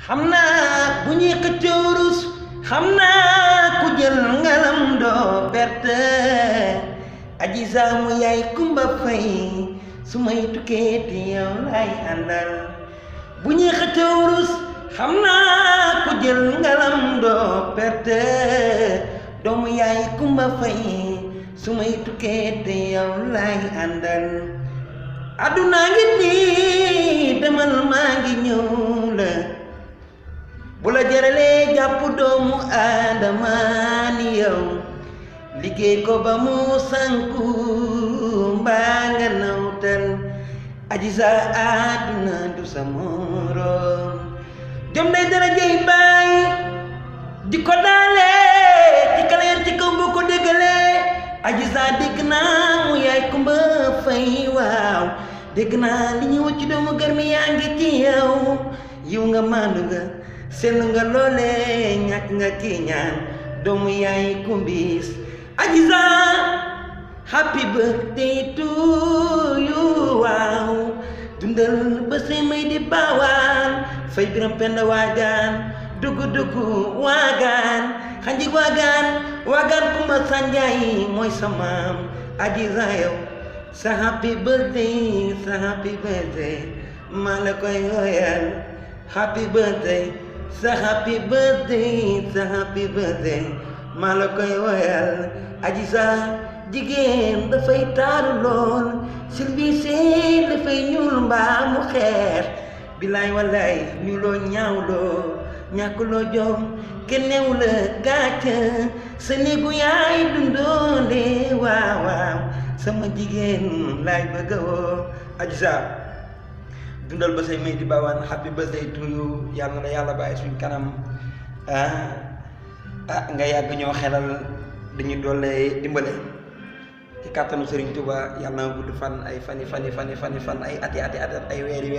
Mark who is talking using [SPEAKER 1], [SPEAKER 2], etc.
[SPEAKER 1] xam naa bu ñuy xëccoo rus xam naa ku jël ngalam doo perte aji saamu yaay kumba fay su may tukkee te yow lay àndal bu ñuy xëccoo rus xam naa ku jël ngalam doo perte doomu yaay kumba fay su may tukkee te yow lay àndal àdduna ngi nii demal maa ngi ñëw la bu la jaralee jàpp doomu aadama ni yow liggéey ko ba mu sanku mbaa nga nawtal aji sa àdduna du sa moroom jom day darajey baay di ko daalee ci kaleer ci kaw boo ko déggalee aji sa dégg naa mu yaay kumba fay waaw dégg naa li ñu wacc doomu garmi yaa ngi ci yow yiw nga maandu nga sell nga loole ñàkk nga kii ñaan doomu yaay kumbis aji sa happy birthday to you waaw dundal ba say may di baawaan fay biram penda waagaan dugg waagaan xanjig waagaan kumba sanjaay mooy sa maam aji sa yow sa happy birthday maa la koy woyal happy birthday sa happy birthday maa la koy woyal aji sa jigéen dafay taaru lool silvise dafay ñuul mbaa mu xeex bilaay wallaay ñuuloo ñaawloo ñàkkuloo jom kennewu la gàcca sa néegu yaay dundoole waaw sama jigéen laay bëgg a woo aji sa dundal ba say may di baawaan happy birthday to you yàlla na yàlla bàyyi suñ kanam nga yàgg ñoo xelal dañu doole dimbale ci kàttanu Serigne Touba yàlla na gudd fan ay fan ay ati ay weeri